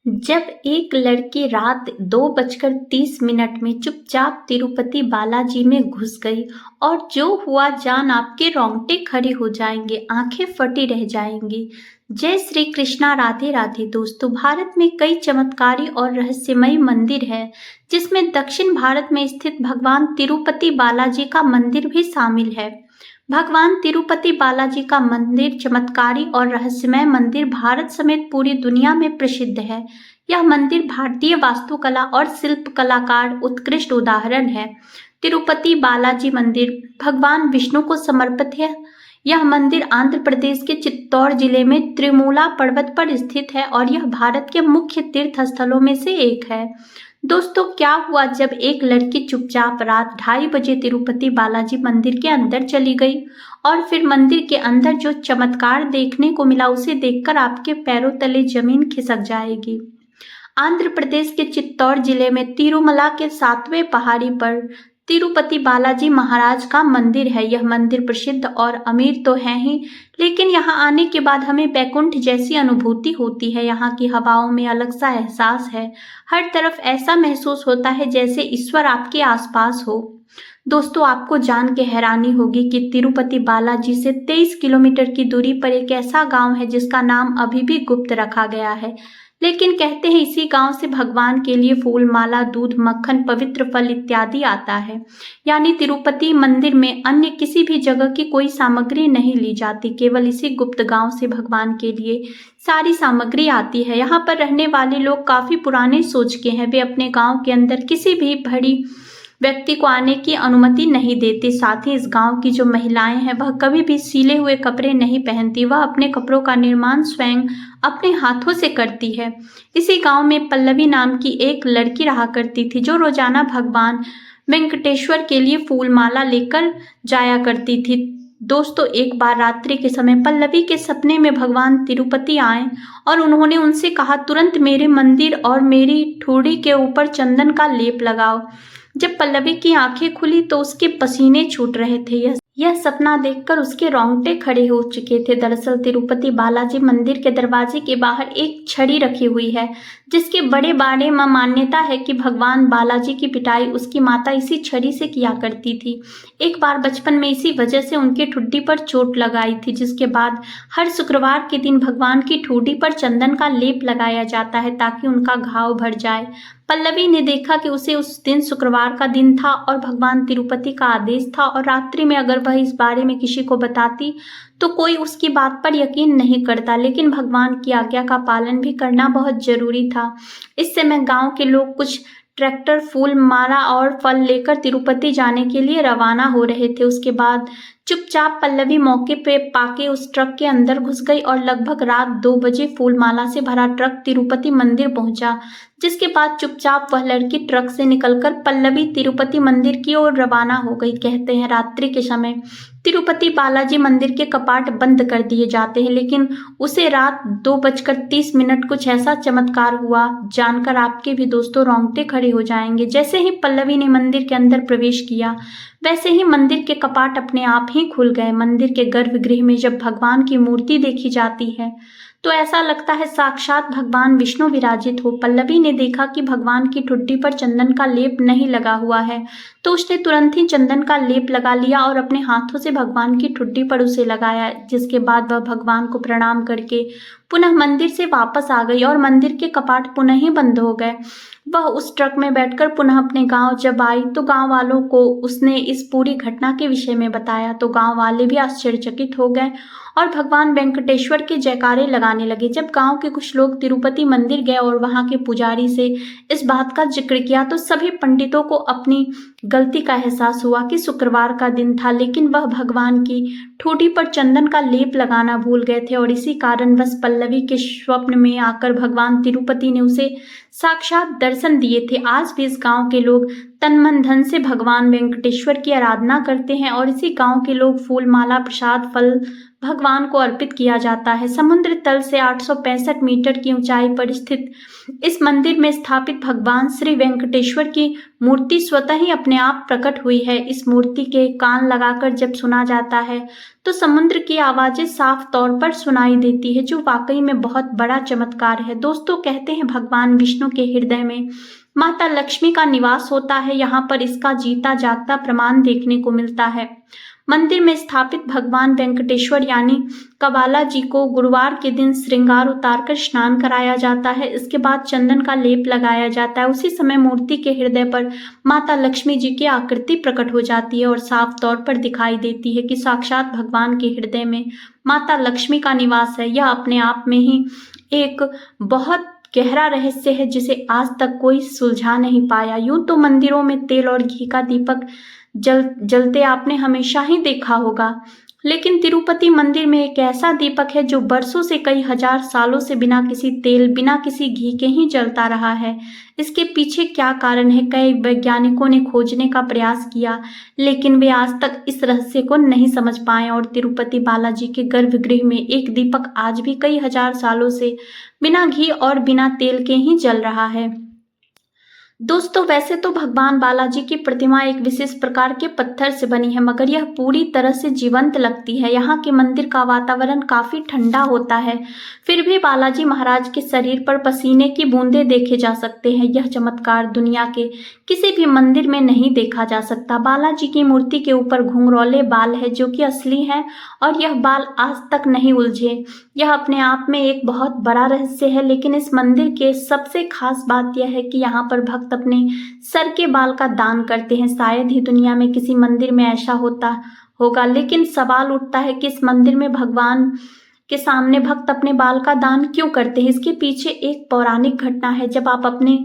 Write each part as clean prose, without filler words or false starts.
जब एक लड़की रात 2:30 में चुपचाप तिरुपति बालाजी में घुस गई और जो हुआ जान आपके रोंगटे खड़े हो जाएंगे, आंखें फटी रह जाएंगी। जय श्री कृष्णा, राधे राधे। दोस्तों, भारत में कई चमत्कारी और रहस्यमयी मंदिर है, जिसमें दक्षिण भारत में स्थित भगवान तिरुपति बालाजी का मंदिर भी शामिल है। भगवान तिरुपति बालाजी का मंदिर चमत्कारी और रहस्यमय मंदिर भारत समेत पूरी दुनिया में प्रसिद्ध है। यह मंदिर भारतीय वास्तुकला और शिल्पकला का उत्कृष्ट उदाहरण है। तिरुपति बालाजी मंदिर भगवान विष्णु को समर्पित है। यह मंदिर आंध्र प्रदेश के चित्तौड़ जिले में त्रिमूला पर्वत पर स्थित है और यह भारत के मुख्य तीर्थ स्थलों में से एक है। दोस्तों, क्या हुआ जब एक लड़की चुपचाप रात 2:30 बजे तिरुपति बालाजी मंदिर के अंदर चली गई और फिर मंदिर के अंदर जो चमत्कार देखने को मिला उसे देखकर आपके पैरों तले जमीन खिसक जाएगी। आंध्र प्रदेश के चित्तौड़ जिले में तिरुमला के 7वें पहाड़ी पर तिरुपति बालाजी महाराज का मंदिर है। यह मंदिर प्रसिद्ध और अमीर तो है ही, लेकिन यहाँ आने के बाद हमें बैकुंठ जैसी अनुभूति होती है। यहाँ की हवाओं में अलग सा एहसास है। हर तरफ ऐसा महसूस होता है जैसे ईश्वर आपके आसपास हो। दोस्तों, आपको जान के हैरानी होगी कि तिरुपति बालाजी से 23 किलोमीटर की दूरी पर एक ऐसा गांव है जिसका नाम अभी भी गुप्त रखा गया है। लेकिन कहते हैं इसी गांव से भगवान के लिए फूल, माला, दूध, मक्खन, पवित्र फल इत्यादि आता है। यानी तिरुपति मंदिर में अन्य किसी भी जगह की कोई सामग्री नहीं ली जाती, केवल इसी गुप्त गांव से भगवान के लिए सारी सामग्री आती है। यहाँ पर रहने वाले लोग काफी पुराने सोच के हैं। वे अपने गांव के अंदर किसी भी बड़ी व्यक्ति को आने की अनुमति नहीं देते। साथ ही इस गांव की जो महिलाएं हैं वह कभी भी सिले हुए कपड़े नहीं पहनती। वह अपने कपड़ों का निर्माण स्वयं अपने हाथों से करती है। इसी गांव में पल्लवी नाम की एक लड़की रहा करती थी, जो रोजाना भगवान वेंकटेश्वर के लिए फूल माला लेकर जाया करती थी। दोस्तों, एक बार रात्रि के समय पल्लवी के सपने में भगवान तिरुपति आए और उन्होंने उनसे कहा, तुरंत मेरे मंदिर और मेरी ठोड़ी के ऊपर चंदन का लेप लगाओ। जब पल्लवी की आंखें खुली तो उसके पसीने छूट रहे थे। यह सपना देखकर उसके रोंगटे खड़े हो चुके थे। दरअसल तिरुपति बालाजी मंदिर के दरवाजे के बाहर एक छड़ी रखी हुई है, जिसके बड़े बारे में मान्यता है कि भगवान बालाजी की पिटाई उसकी माता इसी छड़ी से किया करती थी। एक बार बचपन में इसी वजह से उनके ठुड्डी पर चोट लगाई थी, जिसके बाद हर शुक्रवार के दिन भगवान की ठुड्डी पर चंदन का लेप लगाया जाता है ताकि उनका घाव भर जाए। पल्लवी ने देखा कि उसे उस दिन शुक्रवार का दिन था और भगवान तिरुपति का आदेश था, और रात्रि में अगर वह इस बारे में किसी को बताती तो कोई उसकी बात पर यकीन नहीं करता। लेकिन भगवान की आज्ञा का पालन भी करना बहुत जरूरी था। इस समय गांव के लोग कुछ ट्रैक्टर फूल, माला और फल लेकर तिरुपति जाने के लिए रवाना हो रहे थे। उसके बाद चुपचाप पल्लवी मौके पे पाके उस ट्रक के अंदर घुस गई और लगभग रात 2 बजे फूल माला से भरा ट्रक तिरुपति मंदिर पहुंचा। जिसके बाद चुपचाप वह लड़की ट्रक से निकलकर पल्लवी तिरुपति मंदिर की ओर रवाना हो गई। कहते हैं रात्रि के समय तिरुपति बालाजी मंदिर के कपाट बंद कर दिए जाते हैं, लेकिन उसे रात 2:30 कुछ ऐसा चमत्कार हुआ जानकर आपके भी दोस्तों रोंगटे खड़े हो जाएंगे। जैसे ही पल्लवी ने मंदिर के अंदर प्रवेश किया, वैसे ही मंदिर के कपाट अपने आप ही खुल गए। मंदिर के गर्भगृह में जब भगवान की मूर्ति देखी जाती है तो ऐसा लगता है साक्षात भगवान विष्णु विराजित हो। पल्लवी ने देखा कि भगवान की ठुड्डी पर चंदन का लेप नहीं लगा हुआ है, तो उसने तुरंत ही चंदन का लेप लगा लिया और अपने हाथों से भगवान की ठुड्डी पर उसे लगाया। जिसके बाद वह भगवान को प्रणाम करके पुनः मंदिर से वापस आ गई और मंदिर के कपाट पुनः ही बंद हो गए। वह उस ट्रक में बैठकर पुनः अपने गांव जब आई तो गांव वालों को उसने इस पूरी घटना के विषय में बताया, तो गांव वाले भी आश्चर्यचकित हो गए और भगवान वेंकटेश्वर के जयकारे लगाने लगे। जब गांव के कुछ लोग तिरुपति मंदिर गए और वहां के पुजारी से इस बात का जिक्र किया तो सभी पंडितों को अपनी गलती का एहसास हुआ कि शुक्रवार का दिन था, लेकिन वह भगवान की ठोड़ी पर चंदन का लेप लगाना भूल गए थे और इसी कारणवश पल्लवी के स्वप्न में आकर भगवान तिरुपति ने उसे साक्षात दर्शन दिए थे। आज भी इस गांव के लोग तन मन धन से भगवान वेंकटेश्वर की आराधना करते हैं और इसी गांव के लोग फूल माला प्रसाद फल भगवान को अर्पित किया जाता है। समुद्र तल से 865 मीटर की ऊंचाई पर स्थित इस मंदिर में स्थापित भगवान श्री वेंकटेश्वर की मूर्ति स्वतः ही अपने आप प्रकट हुई है। इस मूर्ति के कान लगाकर जब सुना जाता है तो समुद्र की आवाजें साफ तौर पर सुनाई देती है, जो वाकई में बहुत बड़ा चमत्कार है। दोस्तों, कहते हैं भगवान विष्णु के हृदय में माता लक्ष्मी का निवास होता है। यहाँ पर इसका जीता जागता प्रमाण देखने को मिलता है। मंदिर में स्थापित भगवान वेंकटेश्वर यानी कबाला जी को गुरुवार के दिन श्रृंगार उतारकर स्नान कराया जाता है। इसके बाद चंदन का लेप लगाया जाता है। उसी समय मूर्ति के हृदय पर माता लक्ष्मी जी की आकृति प्रकट हो जाती है और साफ तौर पर दिखाई देती है कि साक्षात भगवान के हृदय में माता लक्ष्मी का निवास है। यह अपने आप में ही एक बहुत गहरा रहस्य है जिसे आज तक कोई सुलझा नहीं पाया। यूं तो मंदिरों में तेल और घी का दीपक जलते आपने हमेशा ही देखा होगा, लेकिन तिरुपति मंदिर में एक ऐसा दीपक है जो बरसों से कई हजार सालों से बिना किसी तेल बिना किसी घी के ही जलता रहा है। इसके पीछे क्या कारण है, कई वैज्ञानिकों ने खोजने का प्रयास किया, लेकिन वे आज तक इस रहस्य को नहीं समझ पाए और तिरुपति बालाजी के गर्भगृह में एक दीपक आज भी कई हजार सालों से बिना घी और बिना तेल के ही जल रहा है। दोस्तों, वैसे तो भगवान बालाजी की प्रतिमा एक विशेष प्रकार के पत्थर से बनी है, मगर यह पूरी तरह से जीवंत लगती है। यहाँ के मंदिर का वातावरण काफी ठंडा होता है, फिर भी बालाजी महाराज के शरीर पर पसीने की बूंदें देखे जा सकते हैं। यह चमत्कार दुनिया के किसी भी मंदिर में नहीं देखा जा सकता। बालाजी की मूर्ति के ऊपर घुंघरौले बाल है जो कि असली है और यह बाल आज तक नहीं उलझे। यह अपने आप में एक बहुत बड़ा रहस्य है, लेकिन इस मंदिर के सबसे खास बात यह है कि यहाँ पर भक्त अपने सर के बाल का दान करते हैं। शायद ही दुनिया में किसी मंदिर में ऐसा होता होगा, लेकिन सवाल उठता है कि इस मंदिर में भगवान के सामने भक्त अपने बाल का दान क्यों करते हैं। इसके पीछे एक पौराणिक घटना है। जब आप अपने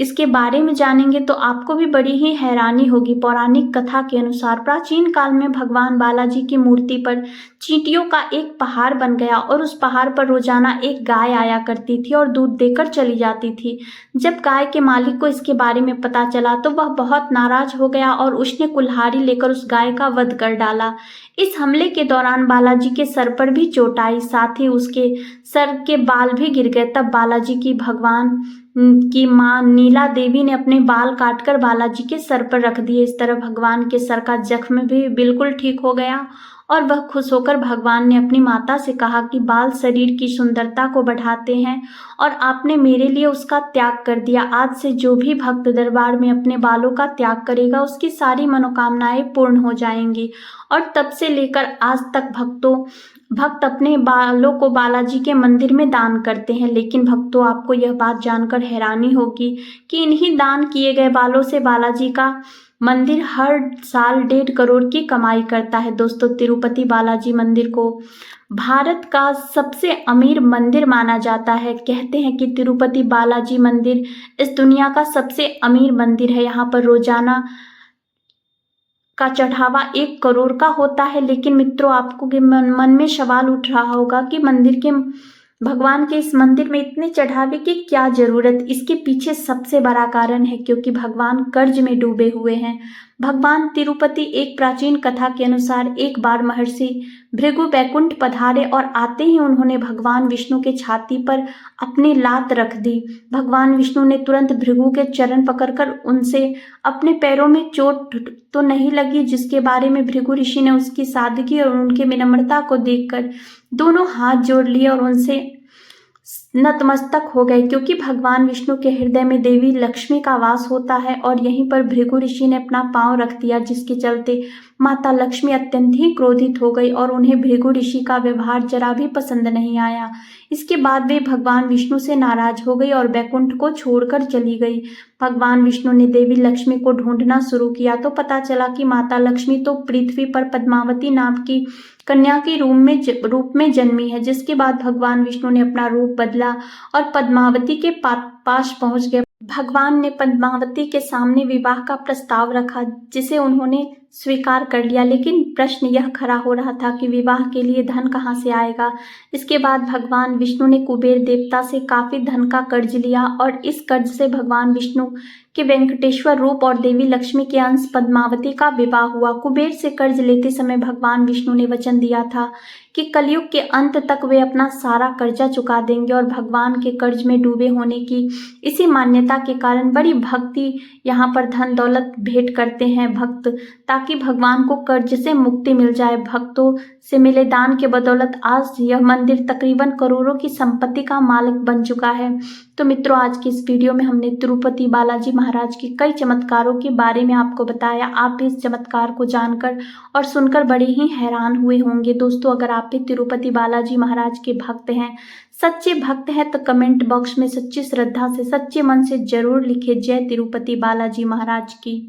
इसके बारे में जानेंगे तो आपको भी बड़ी ही हैरानी होगी। पौराणिक कथा के अनुसार प्राचीन काल में भगवान बालाजी की मूर्ति पर चींटियों का एक पहाड़ बन गया और उस पहाड़ पर रोजाना एक गाय आया करती थी और दूध देकर चली जाती थी। जब गाय के मालिक को इसके बारे में पता चला तो वह बहुत नाराज हो गया और उसने कुल्हाड़ी लेकर उस गाय का वध कर डाला। इस हमले के दौरान बालाजी के सर पर भी चोट आई, साथ ही उसके सर के बाल भी गिर गए। तब बालाजी की भगवान की मां नीला देवी ने अपने बाल काटकर बालाजी के सर पर रख दिए। इस तरह भगवान के सर का जख्म भी बिल्कुल ठीक हो गया और वह खुश होकर भगवान ने अपनी माता से कहा कि बाल शरीर की सुंदरता को बढ़ाते हैं और आपने मेरे लिए उसका त्याग कर दिया। आज से जो भी भक्त दरबार में अपने बालों का त्याग करेगा उसकी सारी मनोकामनाएं पूर्ण हो जाएंगी। और तब से लेकर आज तक भक्त अपने बालों को बालाजी के मंदिर में दान करते हैं। लेकिन भक्तों, आपको यह बात जानकर हैरानी होगी कि इन्हीं दान किए गए बालों से बालाजी का मंदिर हर साल 1.5 करोड़ की कमाई करता है। दोस्तों, तिरुपति बालाजी मंदिर को भारत का सबसे अमीर मंदिर माना जाता है। कहते हैं कि तिरुपति बालाजी मंदिर इस दुनिया का सबसे अमीर मंदिर है। यहाँ पर रोजाना का चढ़ावा 1 करोड़ का होता है। लेकिन मित्रों, आपको मन में सवाल उठ रहा होगा कि भगवान के इस मंदिर में इतने चढ़ावे की क्या जरूरत। इसके पीछे सबसे बड़ा कारण है क्योंकि भगवान कर्ज में डूबे हुए हैं। भगवान तिरुपति एक प्राचीन कथा के अनुसार एक बार महर्षि भृगु बैकुंठ पधारे और आते ही उन्होंने भगवान विष्णु के छाती पर अपनी लात रख दी। भगवान विष्णु ने तुरंत भृगु के चरण पकड़कर उनसे अपने पैरों में चोट तो नहीं लगी, जिसके बारे में भृगु ऋषि ने उसकी सादगी और उनकी विनम्रता को देखकर दोनों हाथ जोड़ लिए और उनसे नतमस्तक हो गए। क्योंकि भगवान विष्णु के हृदय में देवी लक्ष्मी का वास होता है और यहीं पर भृगु ऋषि ने अपना पांव रख दिया, जिसके चलते माता लक्ष्मी अत्यंत ही क्रोधित हो गई और उन्हें भृगु ऋषि का व्यवहार जरा भी पसंद नहीं आया। इसके बाद वे भगवान विष्णु से नाराज हो गई और बैकुंठ को छोड़कर चली गई। भगवान विष्णु ने देवी लक्ष्मी को ढूंढना शुरू किया तो पता चला कि माता लक्ष्मी तो पृथ्वी पर पद्मावती नाम की कन्या के रूप में जन्मी है। जिसके बाद भगवान विष्णु ने अपना रूप बदला और पद्मावती के पास पहुंच गए। भगवान ने पद्मावती के सामने विवाह का प्रस्ताव रखा, जिसे उन्होंने स्वीकार कर लिया। लेकिन प्रश्न यह खड़ा हो रहा था कि विवाह के लिए धन कहाँ से आएगा। इसके बाद भगवान विष्णु ने कुबेर देवता से काफी धन का कर्ज लिया और इस कर्ज से भगवान विष्णु कि वेंकटेश्वर रूप और देवी लक्ष्मी के अंश पद्मावती का विवाह हुआ। कुबेर से कर्ज लेते समय भगवान विष्णु ने वचन दिया था कि कलयुग के अंत तक वे अपना सारा कर्जा चुका देंगे और भगवान के कर्ज में डूबे होने की इसी मान्यता के कारण बड़ी भक्ति यहाँ पर धन दौलत भेंट करते हैं भक्त, ताकि भगवान को कर्ज से मुक्ति मिल जाए। भक्तों से मिले दान के बदौलत आज यह मंदिर तकरीबन करोड़ों की संपत्ति का मालिक बन चुका है। तो मित्रों, आज की इस वीडियो में हमने तिरुपति बालाजी महाराज के कई चमत्कारों के बारे में आपको बताया। आप भी इस चमत्कार को जानकर और सुनकर बड़े ही हैरान हुए होंगे। दोस्तों, अगर आप भी तिरुपति बालाजी महाराज के भक्त हैं, सच्चे भक्त हैं, तो कमेंट बॉक्स में सच्ची श्रद्धा से, सच्चे मन से जरूर लिखे जय तिरुपति बालाजी महाराज की।